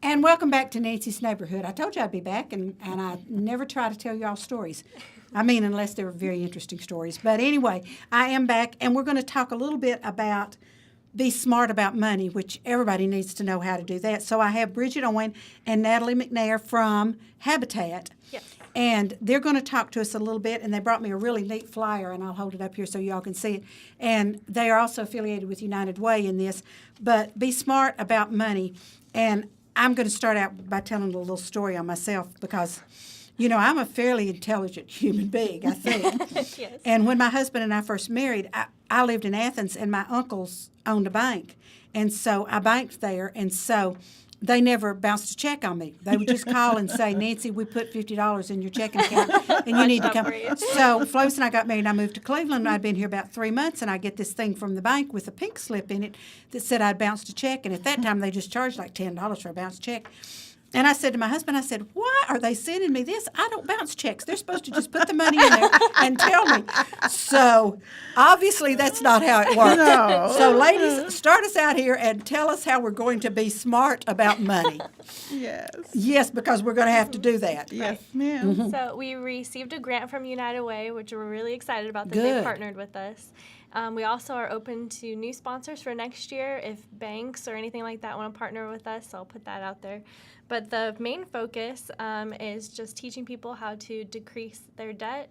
And welcome back to Nancy's Neighborhood. I told you I'd be back, and I never try to tell y'all stories. I mean, unless they're very interesting stories. But anyway, I am back, and we're going to talk a little bit about be smart about money, which everybody needs to know how to do that. So I have Bridgette Owen and Natalie McNair from Habitat. Yes. And they're going to talk to us a little bit, and they brought me a really neat flyer, and I'll hold it up here so y'all can see it. And they are also affiliated with United Way in this. But be smart about money. And I'm going to start out by telling a little story on myself because, you know, I'm a fairly intelligent human being, I think. Yes. And when my husband and I first married, I lived in Athens, and my uncles owned a bank. And so I banked there, and so they never bounced a check on me. They would just call and say, Nancy, we put $50 in your checking account, and you need to come. So Flovis and I got married, and I moved to Cleveland. I'd been here about 3 months, and I get this thing from the bank with a pink slip in it that said I'd bounced a check. And at that time, they just charged like $10 for a bounced check. And I said to my husband, I said, why are they sending me this? I don't bounce checks. They're supposed to just put the money in there and tell me. So obviously that's not how it works. No. So ladies, start us out here and tell us how we're going to be smart about money. Yes. Yes, because we're going to have to do that. Yes, ma'am. So we received a grant from United Way, which we're really excited about that Good. they partnered with us. We also are open to new sponsors for next year. If banks or anything like that want to partner with us, I'll put that out there. But the main focus is just teaching people how to decrease their debt,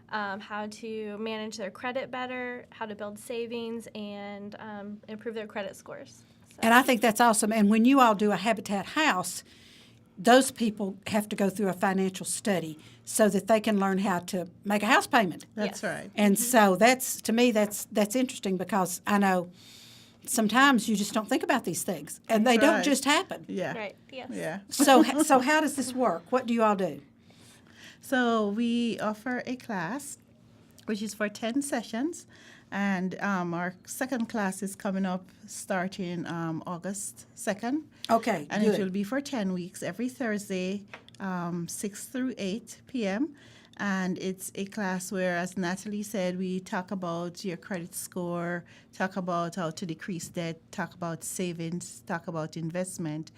how to manage their credit better, how to build savings, and improve their credit scores. So. And I think that's awesome. And when you all do a Habitat house, those people have to go through a financial study so that they can learn how to make a house payment. That's Yes. right. And so that's, to me, that's interesting because I know sometimes you just don't think about these things, and they don't Right. just happen. Yeah. Right, yes. Yeah. So how does this work? What do you all do? So we offer a class, which is for 10 sessions, and our second class is coming up starting August 2nd. Okay, And good. it will be for 10 weeks, every Thursday, 6 through 8 p.m. And it's a class where, as Natalie said, we talk about your credit score, talk about how to decrease debt, talk about savings, talk about investment.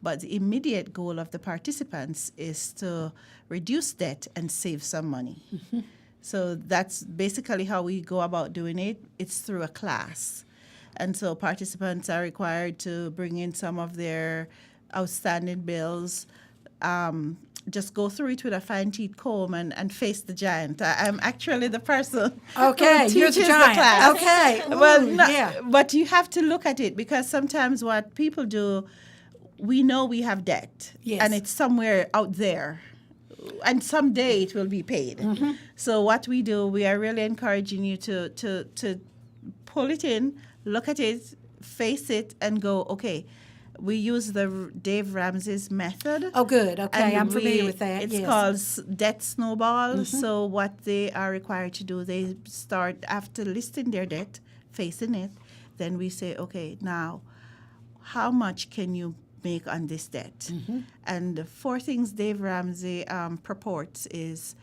But the immediate goal of the participants is to reduce debt and save some money. So that's basically how we go about doing it. It's through a class. And so participants are required to bring in some of their outstanding bills, just go through it with a fine-teeth comb and face the giant. I'm actually the person Okay, who you're the teaches giant. class. Okay. Well, Ooh, no, yeah. but you have to look at it because sometimes what people do, we know we have debt, Yes. and it's somewhere out there. And someday it will be paid. So what we do, we are really encouraging you to pull it in, look at it, face it, and go, okay, we use the Dave Ramsey's method. Oh, good. Okay, And I'm familiar with that. It's yes. called debt snowball. So what they are required to do, they start after listing their debt, facing it. Then we say, okay, now, how much can you make on this debt? And the 4 things Dave Ramsey purports is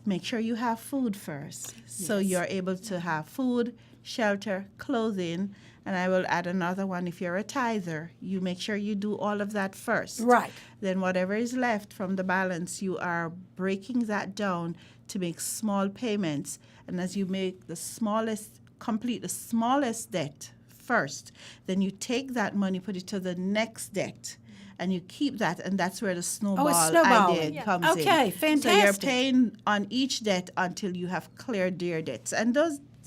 make sure you have food first. So Yes. you're able to have food, shelter, clothing, and I will add another one. If you're a tither, you make sure you do all of that first. Right. Then whatever is left from the balance, you are breaking that down to make small payments. And as you make complete the smallest debt first, then you take that money, put it to the next debt, and you keep that, and that's where the snowball snowballing. idea Yeah. comes in. Okay, So you're fantastic. paying on each debt until you have cleared your debts. And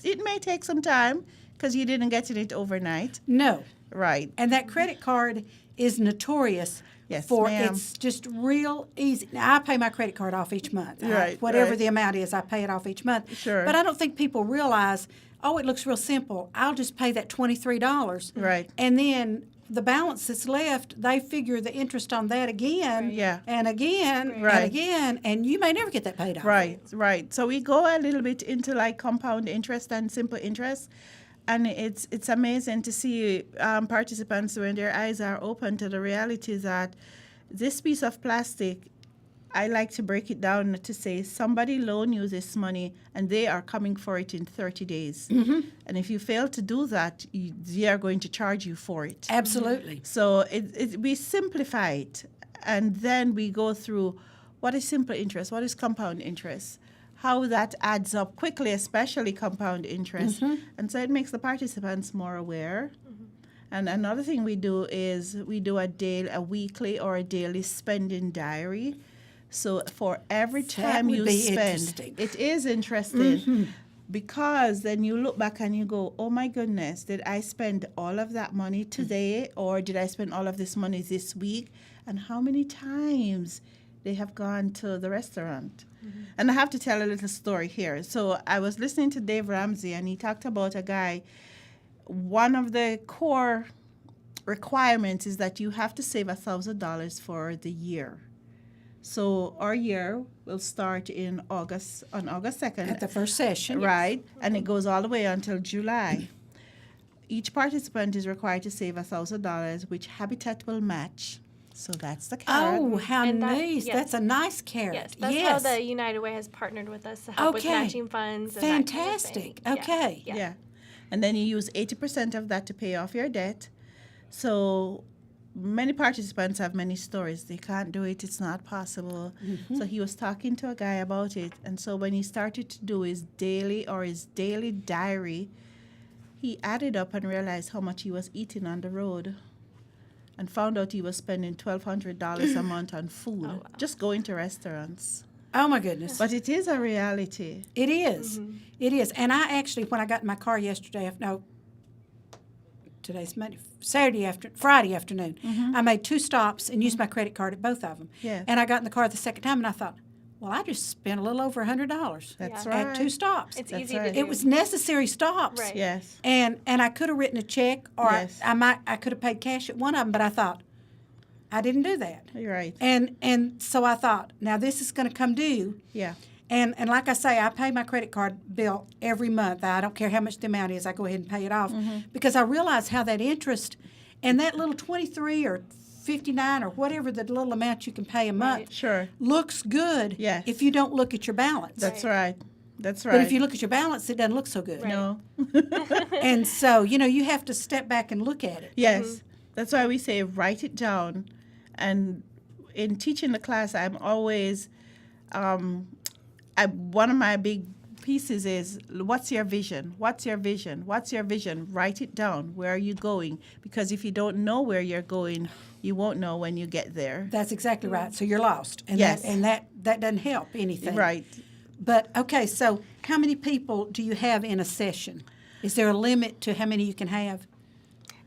it may take some time because you didn't get it overnight. No. Right. And that credit card is notorious Yes, for ma'am. it's just real easy. Now, I pay my credit card off each month. Right, Whatever right. the amount is, I pay it off each month. Sure. But I don't think people realize, oh, it looks real simple. I'll just pay that $23. Right. And then the balance that's left, they figure the interest on that again Right. Yeah. and again Right. and again, and you may never get that paid off. Right. So we go a little bit into like compound interest and simple interest. And it's amazing to see participants when their eyes are open to the reality that this piece of plastic I like to break it down to say somebody loan you this money and they are coming for it in 30 days. And if you fail to do that, they are going to charge you for it. Absolutely. So we simplify it, and then we go through what is simple interest, what is compound interest, how that adds up quickly, especially compound interest. And so it makes the participants more aware. And another thing we do is we do a weekly or a daily spending diary. So for every time would you be spend, interesting. it is interesting. Because then you look back and you go, oh my goodness, did I spend all of that money today, or did I spend all of this money this week? And how many times they have gone to the restaurant? And I have to tell a little story here. So I was listening to Dave Ramsey, and he talked about a guy. One of the core requirements is that you have to save $1,000 for the year. So our year will start on August 2nd. At the first session. Right, and it goes all the way until July. Each participant is required to save $1,000, which Habitat will match. So that's the carrot. Oh, how And that- nice. yes. That's a nice carrot. Yes, that's how the United Way has partnered with us to help with Okay. matching funds. And that kind of Fantastic. thing. Okay. Yeah. Yeah. And then you use 80% of that to pay off your debt. So many participants have many stories. They can't do it. It's not possible. So he was talking to a guy about it. And so when he started to do his daily diary, he added up and realized how much he was eating on the road, and found out he was spending $1,200 a month on food, just going to restaurants. Oh, my goodness. But it is a reality. It is. It is. And I actually, when I got in my car yesterday, today's Monday, Friday afternoon, I made 2 stops and used my credit card at both of them. Yes. And I got in the car the second time and I thought, well, I just spent a little over $100 That's Yeah. right. at 2 stops. It's That's easy right. to do. It was necessary stops. Right. Yes. And I could have written a check, or Yes. I could have paid cash at one of them, but I thought, I didn't do that. You're right. And so I thought, now this is going to come due. Yeah. And like I say, I pay my credit card bill every month. I don't care how much the amount is. I go ahead and pay it off because I realize how that interest and that little 23 or 59 or whatever the little amount you can pay a month Sure. looks good Yes. if you don't look at your balance. That's right. That's right. But if you look at your balance, it doesn't look so good. Right. No. And so, you have to step back and look at it. Yes. That's why we say write it down. And in teaching the class, I'm always, one of my big pieces is, what's your vision? What's your vision? What's your vision? Write it down. Where are you going? Because if you don't know where you're going, you won't know when you get there. That's exactly right. So you're lost. And Yes. that doesn't help anything. Right. But, okay, so how many people do you have in a session? Is there a limit to how many you can have?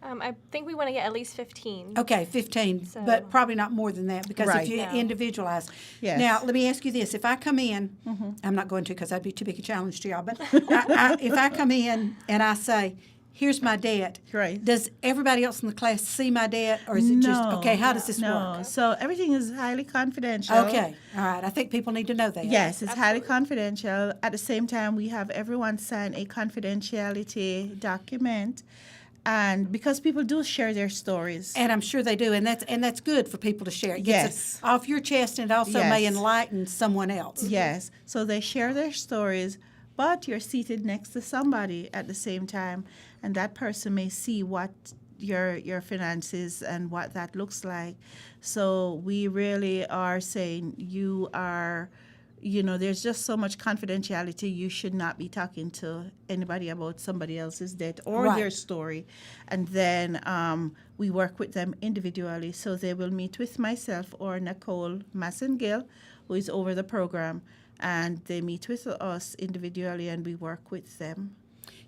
I think we want to get at least 15. Okay, 15, So- but probably not more than that because Right. if you No. individualize. Yes. Now, let me ask you this. If I come in, I'm not going to because that'd be too big a challenge to y'all, but if I come in and I say, here's my debt, Right. does everybody else in the class see my debt or is it just, okay, how does this No. work? So everything is highly confidential. Okay, all right. I think people need to know that. Yes, it's highly confidential. At the same time, we have everyone sign a confidentiality document. And because people do share their stories. And I'm sure they do, and that's good for people to share. It gets Yes. it off your chest, and it also may Yes. enlighten someone else. Yes. So they share their stories, but you're seated next to somebody at the same time, and that person may see what your finances and what that looks like. So we really are saying you are, there's just so much confidentiality. You should not be talking to anybody about somebody else's debt or Right. their story. And then we work with them individually. So they will meet with myself or Nicole Massengill, who is over the program, and they meet with us individually and we work with them.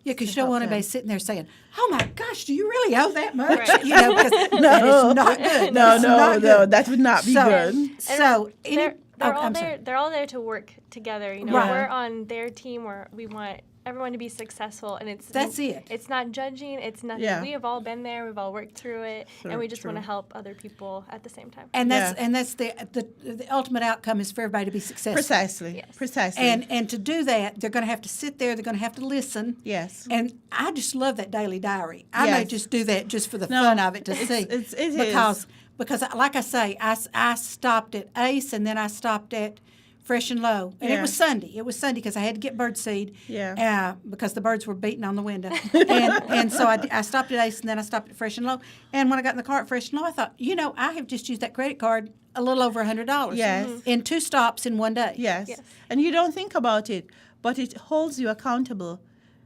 Yeah, because to you don't help want them. anybody sitting there saying, "Oh my gosh, do you really owe that much?" Right. Because that is not good. No, It's no, not no, good. that would not be So- good. So They're all I'm there. sorry. They're all there to work together. Right. We're on their team where we want everyone to be successful, and That's it. It's not judging. It's nothing. Yeah. We have all been there. We've all worked through it, and we just True. want to help other people at the same time. And that's Yeah. and that's the ultimate outcome is for everybody to be successful. Precisely. Yes. Precisely. And to do that, they're going to have to sit there. They're going to have to listen. yes. And I just love that daily diary. I may Yes. just do that just for the No, fun of it to it's- see. it is. Because like I say, I stopped at Ace and then I stopped at Fresh and Low. And it Yeah. was Sunday. It was Sunday because I had to get bird seed. Yeah. Because the birds were beating on the window. and so I stopped at Ace and then I stopped at Fresh and Low. And when I got in the car at Fresh and Low, I thought, I have just used that credit card a little over $100. Yes. In 2 stops in one day. Yes. Yes. And you don't think about it, but it holds you accountable.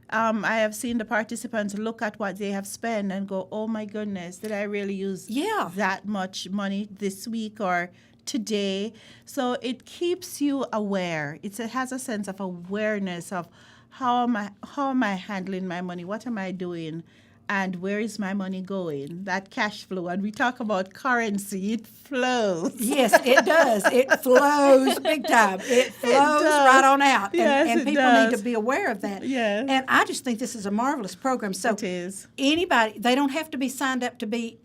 I have seen the participants look at what they have spent and go, oh my goodness, did I really use Yeah. that much money this week or today? So it keeps you aware. It has a sense of awareness of how am I handling my money? What am I doing? And where is my money going? That cash flow. And we talk about currency, it flows. Yes, it does. It flows big time. It flows does. right on out. Yes, and it people does. need to be aware of that. Yes. And I just think this is a marvelous program. So It is. anybody, they don't have to be signed up to be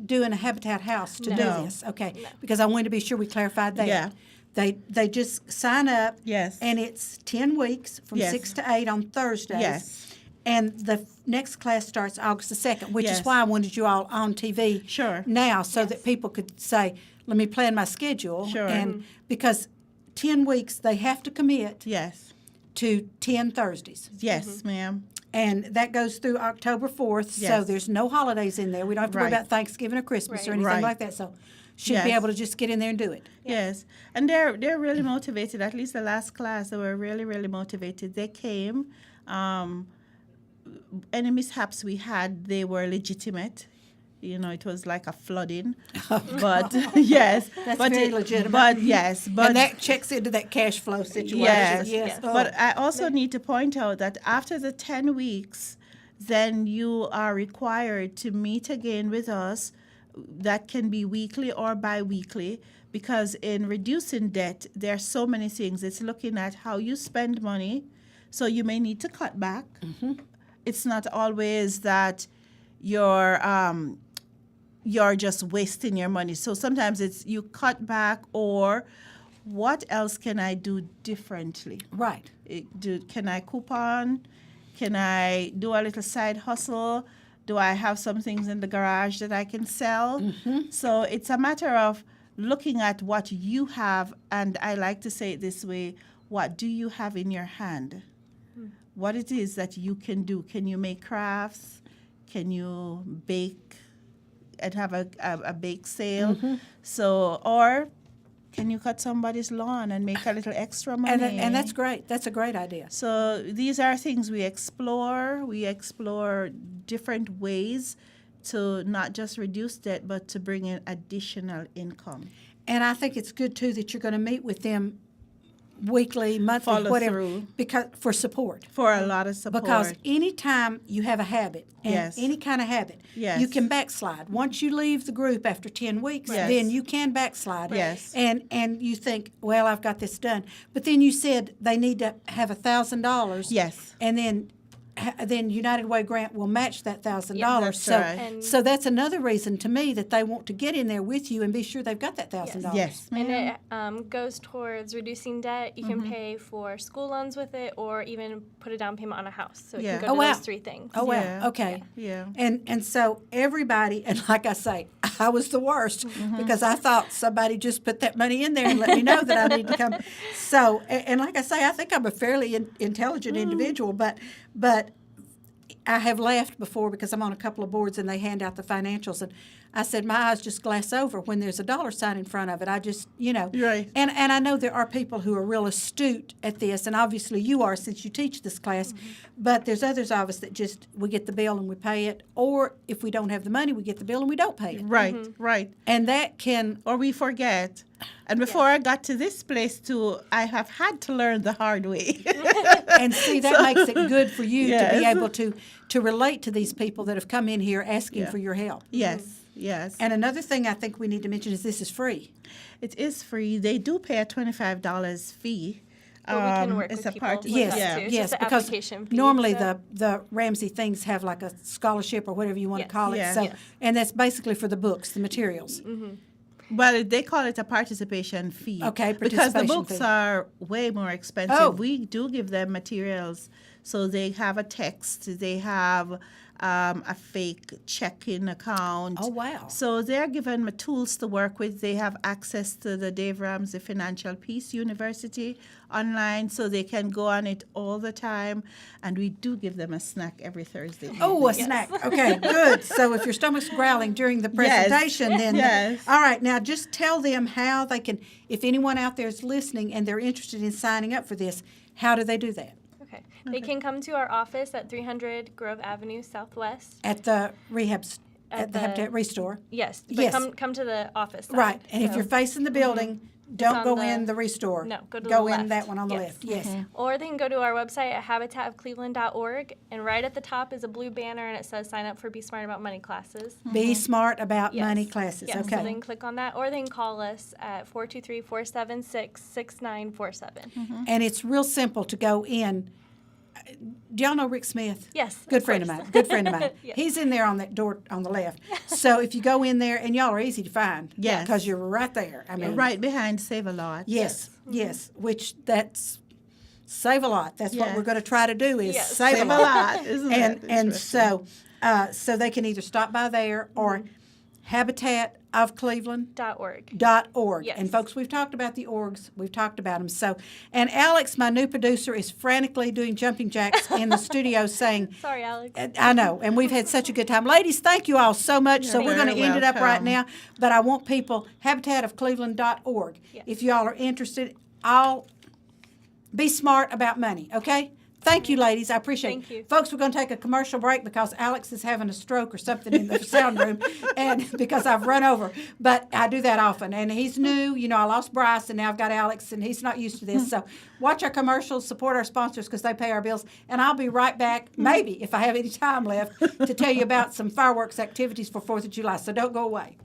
doing a Habitat House to do No. this. Okay. Because I wanted to be sure we clarified that. Yeah. They just sign up. Yes. And it's 10 weeks from Yes. 6 to 8 on Thursdays. Yes. And the next class starts August the 2nd, which is Yes. why I wanted you all on TV Sure. now so that people could say, let me plan my schedule. Sure. And because 10 weeks, they have to commit Yes. to 10 Thursdays. Yes, ma'am. And that goes through October 4th, so Yes. there's no holidays in there. We don't have to worry Right. about Thanksgiving or Christmas or Right. anything Right. like that. So should be Yes. able to just get in there and do it. Yes, and they're really motivated. At least the last class, they were really motivated. They came. Any mishaps we had, they were legitimate. It was like a flooding, but yes, That's but very legitimate. But yes, but And that checks into that cash flow situation. Yes. Yes. Oh. But I also need to point out that after the 10 weeks, then you are required to meet again with us. That can be weekly or bi-weekly, because in reducing debt, there are so many things. It's looking at how you spend money. So you may need to cut back. It's not always that you're just wasting your money. So sometimes it's you cut back, or what else can I do differently? Right. Can I coupon? Can I do a little side hustle? Do I have some things in the garage that I can sell? So it's a matter of looking at what you have, and I like to say it this way, what do you have in your hand? What it is that you can do. Can you make crafts? Can you bake and have a bake sale? So, or can you cut somebody's lawn and make a little extra money? And that's great. That's a great idea. So these are things we explore. We explore different ways to not just reduce debt, but to bring in additional income. And I think it's good, too, that you're going to meet with them weekly, monthly, Follow whatever, through. because for support. For a lot of support. Because anytime you have a habit, and Yes. any kind of habit, Yes. you can backslide. Once you leave the group after 10 weeks, Yes. then you can backslide. Yes. And you think, well, I've got this done. But then you said they need to have $1,000. Yes. And then United Way Grant will match that $1,000. That's so, right. And- so that's another reason to me that they want to get in there with you and be sure they've got that $1,000. Yes, And ma'am. it goes towards reducing debt. You can pay for school loans with it, or even put a down payment on a house. So it Yeah. can go Oh, to wow. those 3 things. Oh, wow. Yeah. Okay. Yeah. And so everybody, and like I say, I was the worst because I thought somebody just put that money in there and let me know that I need to come. So, and like I say, I think I'm a fairly intelligent individual, but I have laughed before because I'm on a couple of boards and they hand out the financials, and I said my eyes just glass over when there's a dollar sign in front of it. I just, Right. And I know there are people who are real astute at this, and obviously you are since you teach this class, but there's others of us that just, we get the bill and we pay it, or if we don't have the money, we get the bill and we don't pay it. Right, right. And that can, Or we forget. And before I got to this place too, I have had to learn the hard way. and see, that makes it good for you to be Yes. able to relate to these people that have come in here asking Yeah. for your help. Yes, yes. And another thing I think we need to mention is this is free. It is free. They do pay a $25 fee, But we can work it's with a people part. with Yes, that too. It's yes, just the because application fee, normally so- the Ramsey things have like a scholarship or whatever you want Yes. to call it. Yeah. So, Yes. and that's basically for the books, the materials. Well, they call it a participation fee. Okay, Because the participation books fee. are way more expensive. Oh. We do give them materials. So they have a text, they have a fake checking account. Oh, wow. So they're given tools to work with. They have access to the Dave Ramsey Financial Peace University online, so they can go on it all the time. And we do give them a snack every Thursday. Oh, a evening. snack. Okay, good. So if your stomach's growling during the presentation, then Yes. all right. Now just tell them how they can. If anyone out there is listening and they're interested in signing up for this, how do they do that? Okay. They can come to our office at 300 Grove Avenue Southwest. At the at the the- Habitat Restore. Yes, but Yes. come to the office side. Right. And if So- you're facing the building, don't on go the- in the Restore. No, go to go the in left. that one on the Yes. left. Yes. Or they can go to our website at habitatofcleveland.org, and right at the top is a blue banner, and it says "Sign up for Be Smart About Money" classes. Be smart about Yes. money classes. Yeah, Okay. so they can click on that, or they can call us at 423-476-6947. And it's real simple to go in. Do y'all know Rick Smith? Yes, Good of friend of course. mine. Good friend of mine. Yes. He's in there on that door on the left. So if you go in there, and y'all are easy to find. Yes. Because you're right there. I mean, Right behind Save a Lot. Yes, yes. Which that's save a lot. That's what Yes. we're going to try to do is Yes. save, Save a a lot. lot, isn't it? And Interesting. so they can either stop by there or habitatofcleveland.org. .org. Yes. And folks, we've talked about the orgs. We've talked about them. So, and Alex, my new producer, is frantically doing jumping jacks in the studio saying, Sorry, Alex. I know, and we've had such a good time. Ladies, thank you all so much. So You're we're going to very end it up right welcome. now, but I want people, habitatofcleveland.org. Yes. If y'all are interested, I'll be smart about money, okay? Thank you, ladies. I appreciate Thank it. you. Folks, we're going to take a commercial break because Alex is having a stroke or something in the sound room, and because I've run over. But I do that often. And he's new. You know, I lost Bryce, and now I've got Alex, and he's not used to this. So watch our commercials, support our sponsors because they pay our bills. And I'll be right back, maybe, if I have any time left, to tell you about some fireworks activities for 4th of July. So don't go away.